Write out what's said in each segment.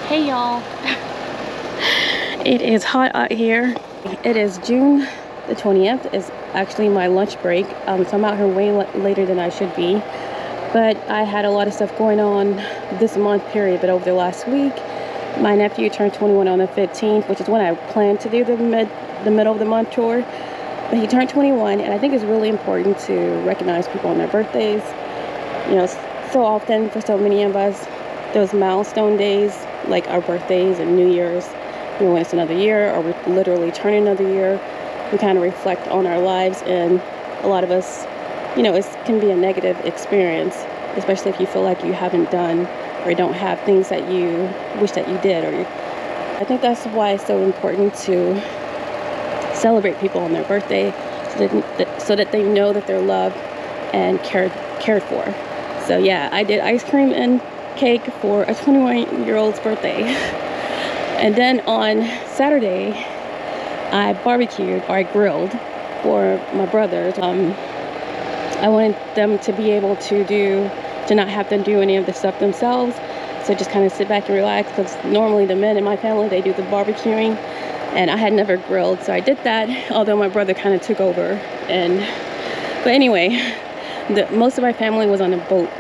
Hey y'all. It is hot out here. It is June the 20th. It's actually my lunch break. So I'm out here way later than I should be. But I had a lot of stuff going on this month period. But over the last week, my nephew turned 21 on the 15th, which is when I planned to do the middle of the month tour. But he turned 21, and I think it's really important to recognize people on their birthdays. You know, so often for so many of us, those milestone days, like our birthdays and New Year's, you know, when it's another year or we're literally turning another year, we kind of reflect on our lives, and a lot of us, you know, it can be a negative experience, especially if you feel like you haven't done or don't have things that you wish that you did. I think that's why it's so important to celebrate people on their birthday, so that they know that they're loved and cared for. So yeah, I did ice cream and cake for a 21-year-old's birthday. And then on Saturday, I barbecued, or I grilled for my brothers. I wanted them to be able to not have to do any of the stuff themselves. So just kind of sit back and relax, because normally the men in my family, they do the barbecuing, and I had never grilled, so I did that, although my brother kind of took over. But anyway, most of my family was on a boat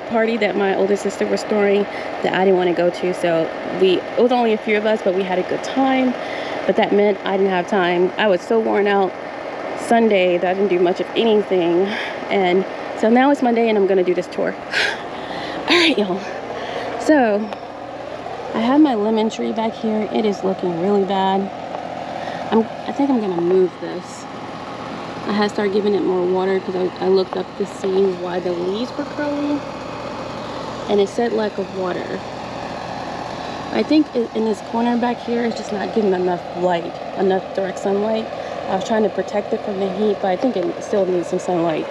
party that my older sister was throwing that I didn't want to go to. So it was only a few of us, but we had a good time. But that meant I didn't have time. I was so worn out Sunday that I didn't do much of anything. And so now it's Monday and I'm going to do this tour. All right, y'all. So I have my lemon tree back here. It is looking really bad. I think I'm going to move this. I had started giving it more water because I looked up to see why the leaves were curly, and it said lack of water. I think in this corner back here, it's just not getting enough light, enough direct sunlight. I was trying to protect it from the heat, but I think it still needs some sunlight.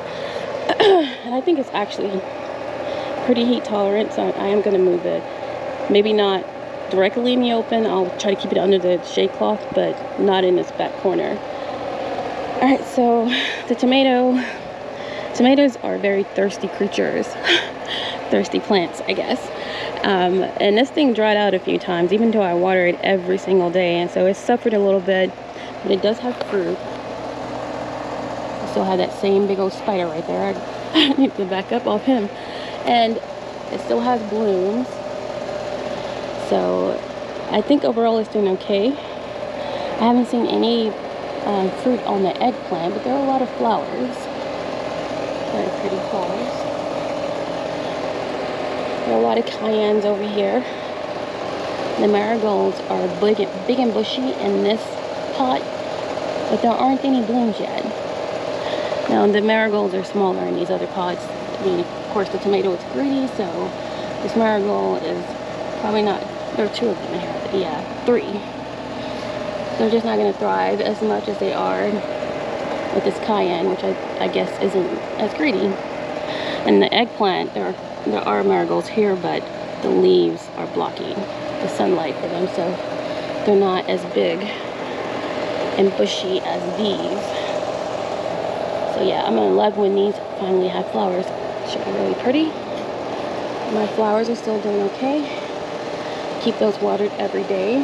And I think it's actually pretty heat tolerant, so I am going to move it. Maybe not directly in the open. I'll try to keep it under the shade cloth, but not in this back corner. All right, so the tomatoes are very thirsty creatures, thirsty plants, I guess. And this thing dried out a few times, even though I water it every single day. And so it suffered a little bit, but it does have fruit. I still have that same big old spider right there. I need to back up off him. And it still has blooms. So I think overall it's doing okay. I haven't seen any fruit on the eggplant, but there are a lot of flowers. Very pretty flowers. There are a lot of cayennes over here. The marigolds are big and bushy in this pot, but there aren't any blooms yet. Now the marigolds are smaller in these other pots. I mean, of course the tomato is greedy, so this marigold is probably not. There are two of them in here. Yeah, three. They're just not going to thrive as much as they are with this cayenne, which I guess isn't as greedy. And the eggplant, there are marigolds here, but the leaves are blocking the sunlight for them, so they're not as big and bushy as these. So yeah, I'm going to love when these finally have flowers. Should be really pretty. My flowers are still doing okay. Keep those watered every day.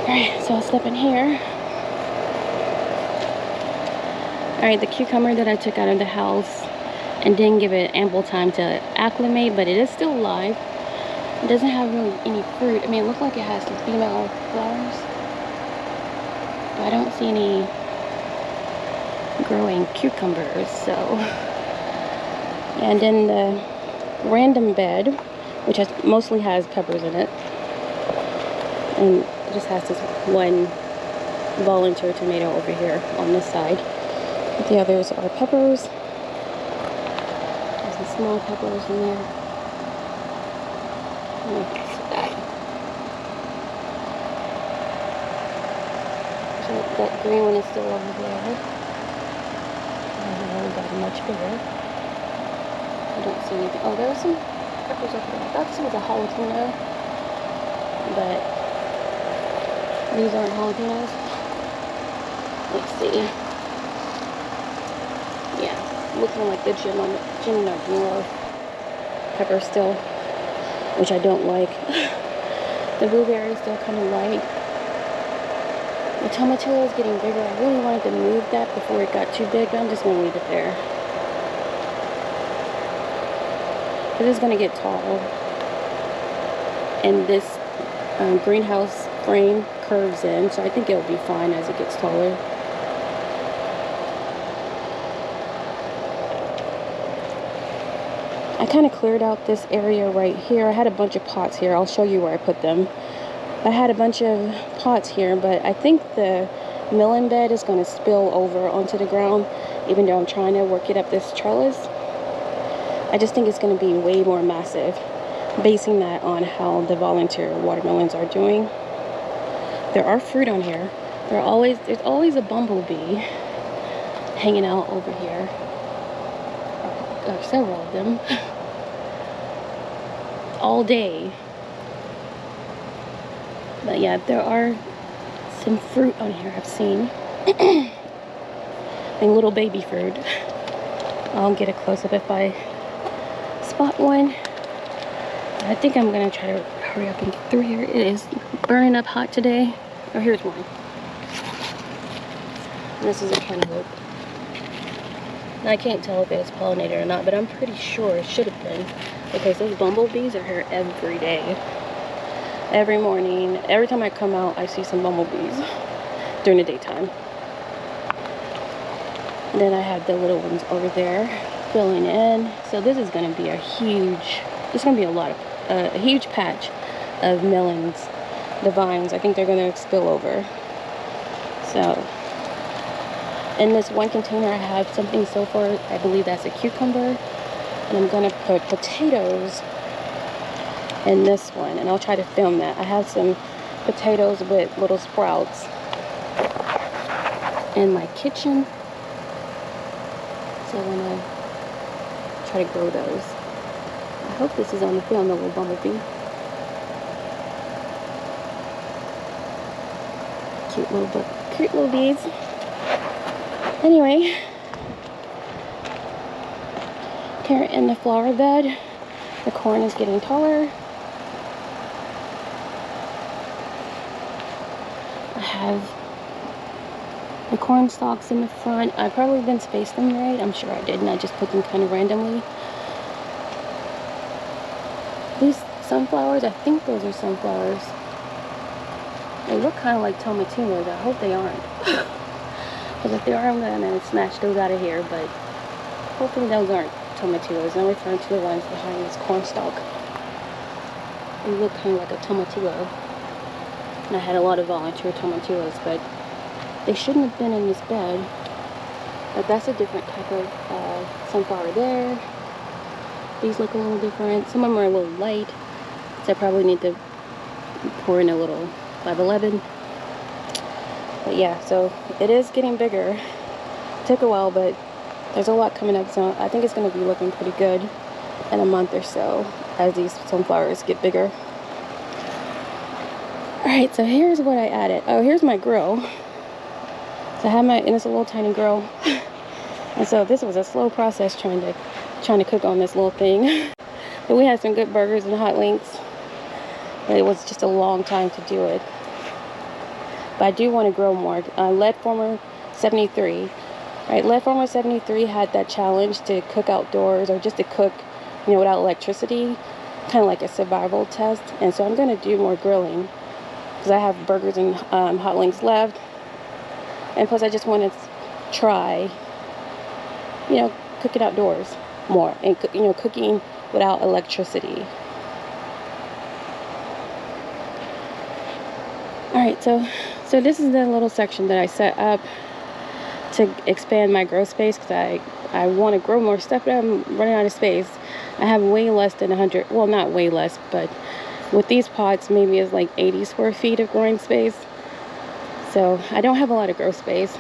Alright, so I'll step in here. Alright, the cucumber that I took out of the house and didn't give it ample time to acclimate, but it is still alive. It doesn't have really any fruit. I mean, it looks like it has some female flowers, but I don't see any growing cucumbers, so. And then the random bed, which mostly has peppers in it, and it just has this one volunteer tomato over here on this side. But the others are peppers. There's some small peppers in there. So that green one is still over there. And got much bigger. I don't see anything. Oh, there was some peppers over there. I thought this was a jalapeno, but these aren't jalapenos. Let's see. Yeah, looking like the Jim Nardello. pepper still, which I don't like. The blueberry is still kind of light. The tomatillo is getting bigger. I really wanted to move that before it got too big, but I'm just going to leave it there. It is going to get tall. And this greenhouse frame curves in, so I think it'll be fine as it gets taller. I kind of cleared out this area right here. I had a bunch of pots here. I'll show you where I put them. I had a bunch of pots here, but I think the melon bed is going to spill over onto the ground, even though I'm trying to work it up this trellis. I just think it's going to be way more massive, basing that on how the volunteer watermelons are doing. There are fruit on here. There's always a bumblebee hanging out over here. There are several of them. All day. But yeah, there are some fruit on here I've seen. And little baby fruit. I'll get a close-up if I spot one. I think I'm gonna try to hurry up and get through here. It is burning up hot today. Oh, here's one. This is a cantaloupe. I can't tell if it's pollinated or not, but I'm pretty sure it should have been, because those bumblebees are here every day. Every morning, every time I come out, I see some bumblebees during the daytime. And then I have the little ones over there filling in. So this is going to be a huge, there's going to be a huge patch of melons. The vines, I think they're going to spill over. So in this one container, I have something so far, I believe that's a cucumber. And I'm going to put potatoes in this one. And I'll try to film that. I have some potatoes with little sprouts in my kitchen. So I'm going to try to grow those. I hope this is on the film, the little bumblebee. Cute little bees. Anyway, carrot in the flower bed. The corn is getting taller. I have the corn stalks in the front. I probably didn't space them right. I'm sure I did, and I just put them kind of randomly. These sunflowers, I think those are sunflowers. They look kind of like tomatillos. I hope they aren't. Because if they are, I'm going to snatch those out of here. But hopefully those aren't tomatillos. I'm referring to the ones behind this corn stalk. They look kind of like a tomatillo. And I had a lot of volunteer tomatillos, but they shouldn't have been in this bed. But that's a different type of sunflower there. These look a little different. Some of them are a little light. So I probably need to pour in a little 511. But yeah, so it is getting bigger. It took a while, but there's a lot coming up, so I think it's going to be looking pretty good in a month or so as these sunflowers get bigger. Alright, so here's what I added. Oh, here's my grill. So I have and it's a little tiny grill. And so this was a slow process trying to cook on this little thing. But we had some good burgers and hot links. But it was just a long time to do it. But I do want to grow more. Lead Former 73. Right, Lead Former 73 had that challenge to cook outdoors, or just to cook, without electricity. Kind of like a survival test. And so I'm going to do more grilling. Because I have burgers and hot links left. And plus I just want to try, cooking outdoors more. And, cooking without electricity. Alright, so this is the little section that I set up to expand my grow space, because I want to grow more stuff, but I'm running out of space. I have way less than 100, well, not way less, but with these pots, maybe it's like 80 square feet of growing space. So I don't have a lot of grow space,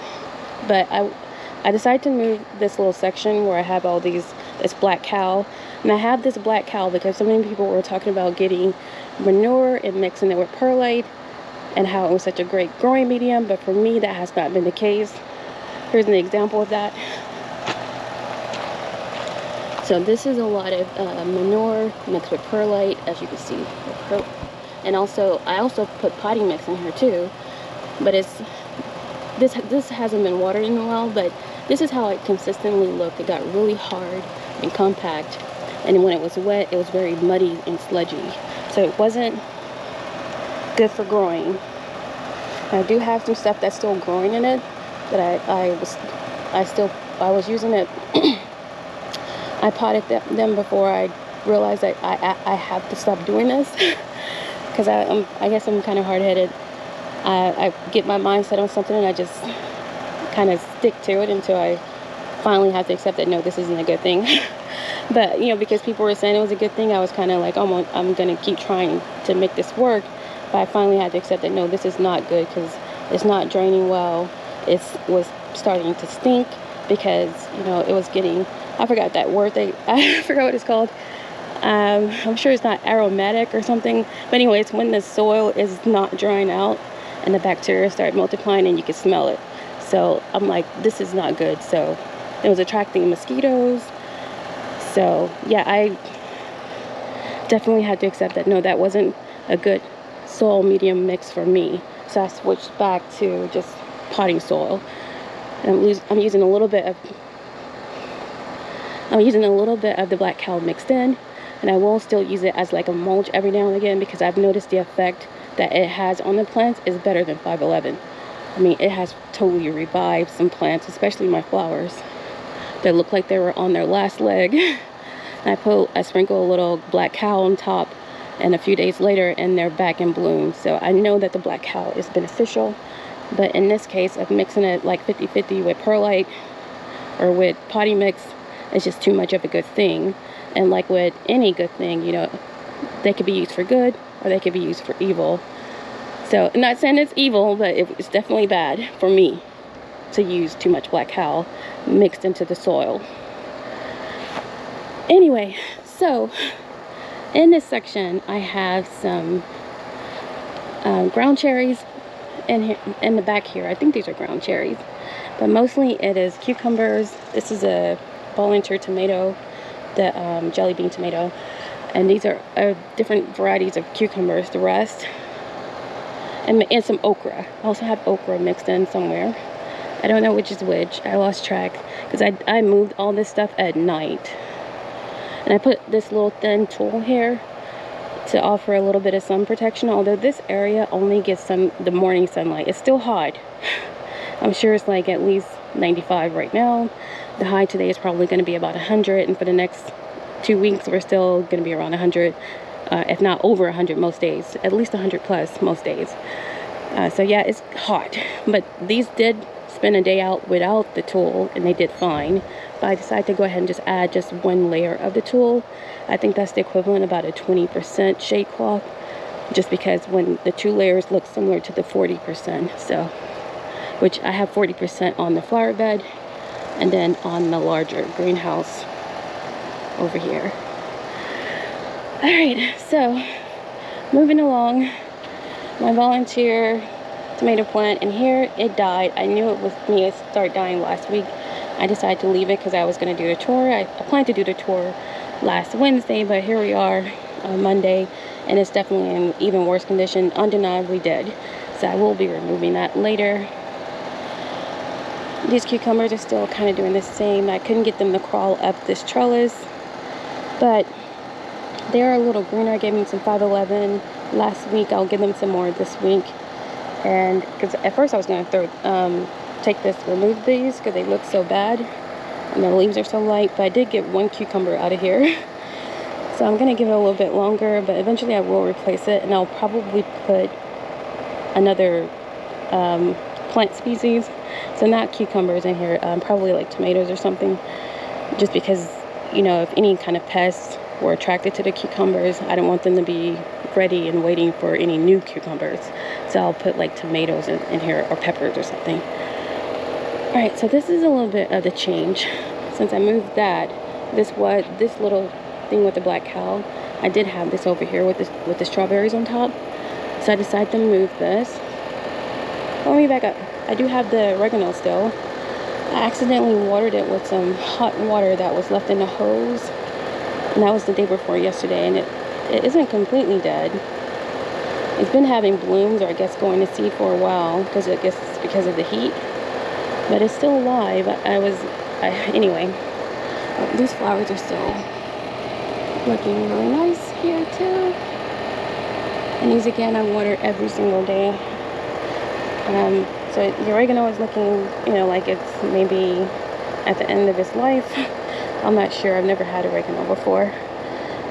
but I decided to move this little section where I have all this black cow. And I have this black cow because so many people were talking about getting manure and mixing it with perlite, and how it was such a great growing medium, but for me that has not been the case. Here's an example of that. So this is a lot of manure mixed with perlite, as you can see. And also, I also put potty mix in here too, but this hasn't been watered in a while, but this is how it consistently looked. It got really hard and compact, and when it was wet, it was very muddy and sludgy. So it wasn't good for growing. I do have some stuff that's still growing in it, but I was using it. I potted them before I realized that I have to stop doing this because I guess I'm kind of hard-headed. I get my mindset on something and I just kind of stick to it until I finally have to accept that no, this isn't a good thing. But you know, because people were saying it was a good thing, I was kind of like, oh, I'm gonna keep trying to make this work. But I finally had to accept that no, this is not good because it's not draining well. It was starting to stink because, you know, it was getting, I forgot that word, I forgot what it's called. I'm sure it's not aromatic or something, but anyway, it's when the soil is not drying out and the bacteria start multiplying and you can smell it. So I'm like, this is not good. So it was attracting mosquitoes. So yeah, I definitely had to accept that no, that wasn't a good soil medium mix for me. So I switched back to just potting soil. And I'm using a little bit of the black cow mixed in, and I will still use it as like a mulch every now and again because I've noticed the effect that it has on the plants is better than 511. I mean, it has totally revived some plants, especially my flowers that look like they were on their last leg. I sprinkle a little black cow on top, and a few days later and they're back in bloom. So I know that the black cow is beneficial, but in this case of mixing it like 50-50 with perlite or with potty mix, it's just too much of a good thing. And like with any good thing, you know, they could be used for good or they could be used for evil. So I'm not saying it's evil, but it's definitely bad for me to use too much black cow mixed into the soil. Anyway, so in this section I have some ground cherries in the back here. I think these are ground cherries, but mostly it is cucumbers. This is a Bollinger tomato, the jelly bean tomato, and these are different varieties of cucumbers. The rest, and some okra. I also have okra mixed in somewhere. I don't know which is which. I lost track because I moved all this stuff at night, and I put this little thin tool here to offer a little bit of sun protection, although this area only gets the morning sunlight. It's still hot. I'm sure it's like at least 95 right now. The high today is probably going to be about 100, and for the next 2 weeks we're still going to be around 100, if not over 100 most days, at least 100 plus most days. So yeah, it's hot, but these did spend a day out without the tool and they did fine. But I decided to go ahead and just add just one layer of the tool. I think that's the equivalent about a 20% shade cloth, just because when the 2 layers look similar to the 40%. So, which I have 40% on the flower bed and then on the larger greenhouse over here. All right, so moving along, my volunteer tomato plant, and here it died. I knew it was going to start dying last week. I decided to leave it because I was going to do the tour. I planned to do the tour last Wednesday, but here we are on Monday, and it's definitely in even worse condition, undeniably dead. So I will be removing that later. These cucumbers are still kind of doing the same. I couldn't get them to crawl up this trellis, but they are a little greener. I gave them some 511 last week. I'll give them some more this week. And because at first I was going to remove these because they look so bad and the leaves are so light, but I did get one cucumber out of here. So I'm going to give it a little bit longer, but eventually I will replace it, and I'll probably put another plant species. So not cucumbers in here, probably like tomatoes or something, just because, you know, if any kind of pests were attracted to the cucumbers, I don't want them to be ready and waiting for any new cucumbers. So I'll put like tomatoes in here, or peppers or something. All right, so this is a little bit of the change. Since I moved that, this little thing with the black cow, I did have this over here with the strawberries on top. So I decided to move this. Let me back up. I do have the oregano still. I accidentally watered it with some hot water that was left in the hose, and that was the day before yesterday, and it isn't completely dead. It's been having blooms, or I guess going to seed for a while, because I guess it's because of the heat, but it's still alive. Anyway, these flowers are still looking really nice here too. And these again, I water every single day. So the oregano is looking, like it's maybe at the end of its life. I'm not sure. I've never had oregano before,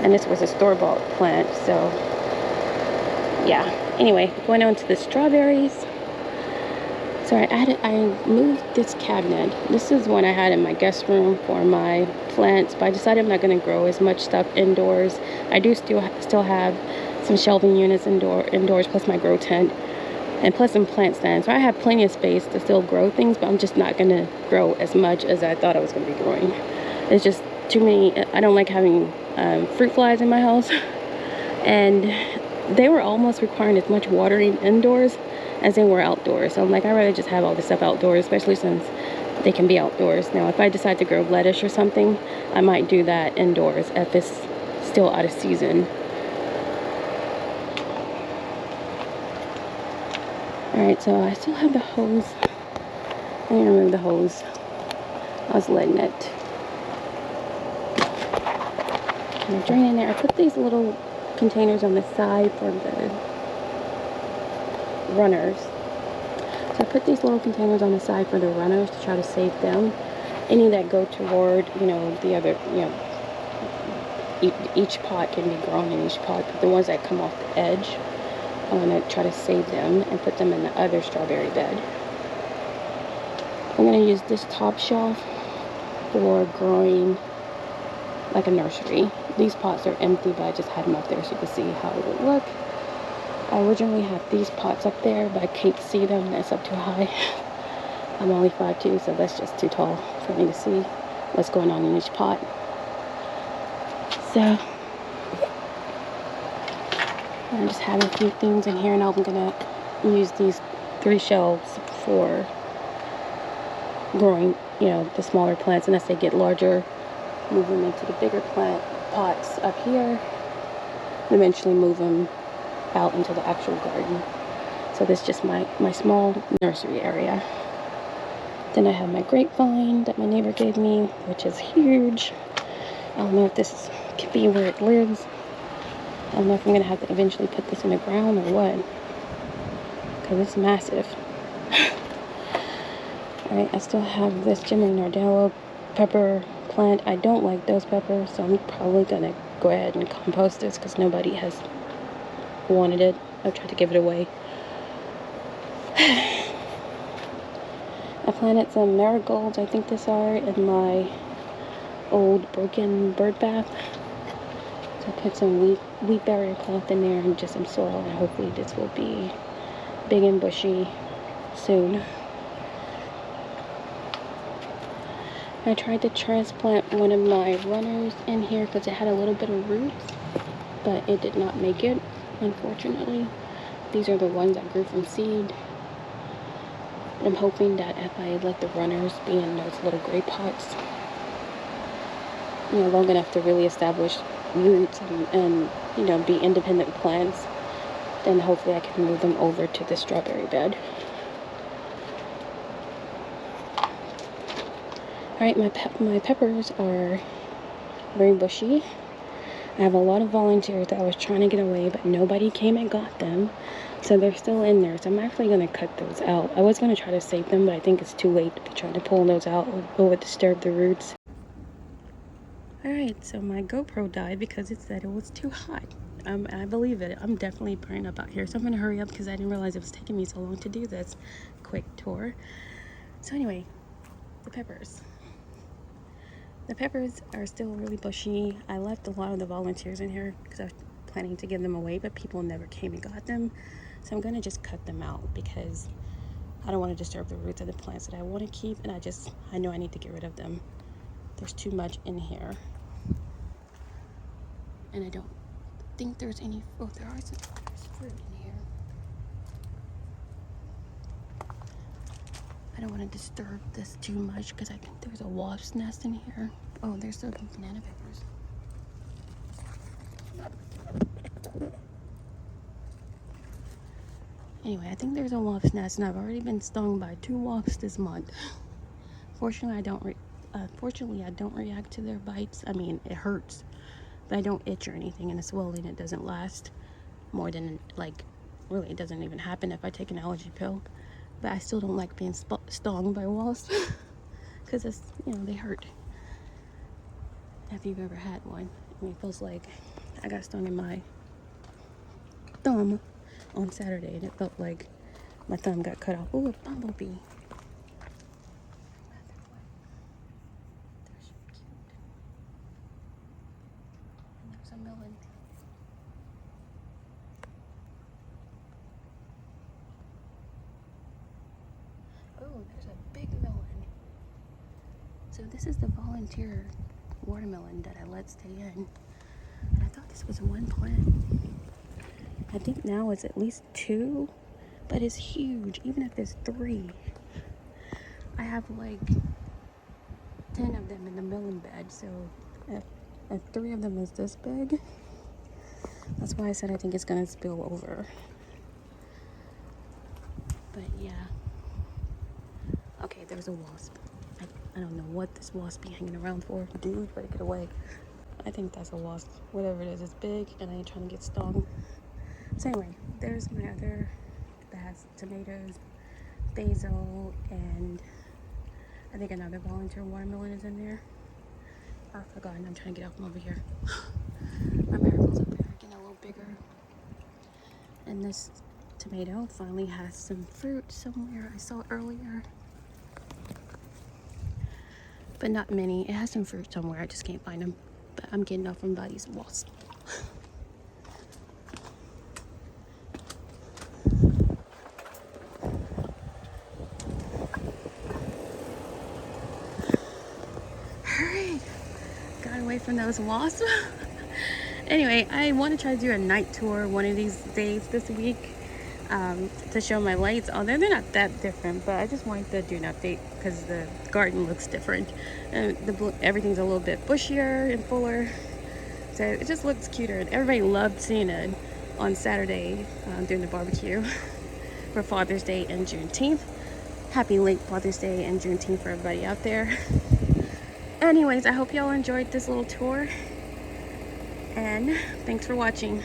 and this was a store-bought plant. So yeah. Anyway, going on to the strawberries. So I moved this cabinet. This is one I had in my guest room for my plants, but I decided I'm not going to grow as much stuff indoors. I do still have some shelving units indoors, plus my grow tent, and plus some plant stands. So I have plenty of space to still grow things, but I'm just not going to grow as much as I thought I was going to be growing. It's just too many. I don't like having fruit flies in my house, and they were almost requiring as much watering indoors as they were outdoors. So I'm like, I'd rather just have all this stuff outdoors, especially since they can be outdoors. Now, if I decide to grow lettuce or something, I might do that indoors if it's still out of season. Alright, so I still have the hose. Let me remove the hose. I was letting it kind of drain in there. I put these little containers on the side for the runners. So I put these little containers on the side for the runners to try to save them. Any that go toward, the other, each pot can be grown in each pot, but the ones that come off the edge, I'm going to try to save them and put them in the other strawberry bed. I'm going to use this top shelf for growing like a nursery. These pots are empty, but I just had them up there so you can see how it would look. I originally had these pots up there, but I can't see them. That's up too high. I'm only 5'2", so that's just too tall for me to see what's going on in each pot. So I just have a few things in here, and I'm gonna use these 3 shelves for growing, the smaller plants, and as they get larger, move them into the bigger plant pots up here, and eventually move them out into the actual garden. So this is just my small nursery area. Then I have my grapevine that my neighbor gave me, which is huge. I don't know if this can be where it lives. I don't know if I'm gonna have to eventually put this in the ground or what, because it's massive. Alright, I still have this Jimmy Nardello pepper plant. I don't like those peppers, so I'm probably gonna go ahead and compost this because nobody has wanted it. I've tried to give it away. I planted some marigolds, I think these are, in my old broken bird bath. So I put some wheat barrier cloth in there and just some soil, and hopefully this will be big and bushy soon. I tried to transplant one of my runners in here because it had a little bit of roots, but it did not make it, unfortunately. These are the ones that grew from seed. I'm hoping that if I let the runners be in those little gray pots, long enough to really establish roots and be independent plants, then hopefully I can move them over to the strawberry bed. Alright, my peppers are very bushy. I have a lot of volunteers that I was trying to get away, but nobody came and got them. So they're still in there. So I'm actually going to cut those out. I was going to try to save them, but I think it's too late to try to pull those out. It would disturb the roots. Alright, so my GoPro died because it said it was too hot. I believe it. I'm definitely burning up out here. So I'm going to hurry up because I didn't realize it was taking me so long to do this quick tour. So anyway, the peppers. The peppers are still really bushy. I left a lot of the volunteers in here because I was planning to give them away, but people never came and got them. So I'm going to just cut them out because I don't want to disturb the roots of the plants that I want to keep, and I know I need to get rid of them. There's too much in here. And I don't think there's any, there are some fruit in here. I don't want to disturb this too much because I think there's a wasp's nest in here. Oh, there's some banana peppers. Anyway, I think there's a wasp's nest, and I've already been stung by 2 wasps this month. Fortunately, I don't react to their bites. I mean, it hurts, but I don't itch or anything, and the swelling, it doesn't last more than, like, really, it doesn't even happen if I take an allergy pill. But I still don't like being stung by wasps because it's, you know, they hurt. If you've ever had one, I mean, it feels like I got stung in my thumb on Saturday, and it felt like my thumb got cut off. Oh, a bumblebee. They're so cute. And there's a melon. Oh, there's a big melon. So this is the volunteer watermelon that I let stay in. And I thought this was one plant. I think now it's at least 2, but it's huge, even if there's 3. I have like 10 of them in the melon bed, so if 3 of them is this big, that's why I said I think it's gonna spill over. But yeah. Okay, there's a wasp. I don't know what this wasp be hanging around for. Dude, better get away. I think that's a wasp. Whatever it is, it's big, and I ain't trying to get stung. So anyway, there's my other bag: tomatoes, basil, and I think another volunteer watermelon is in there. I've forgotten. I'm trying to get out from over here. My marigolds up there are getting a little bigger. And this tomato finally has some fruit somewhere. I saw it earlier. But not many. It has some fruit somewhere. I just can't find them. But I'm getting off from by these wasps. Hurry! Got away from those wasps. Anyway, I want to try to do a night tour one of these days this week to show my lights. Although they're not that different, but I just wanted to do an update because the garden looks different. And everything's a little bit bushier and fuller, so it just looks cuter. And everybody loved seeing it on Saturday during the barbecue for Father's Day and Juneteenth. Happy late Father's Day and Juneteenth for everybody out there. Anyways, I hope y'all enjoyed this little tour, and thanks for watching.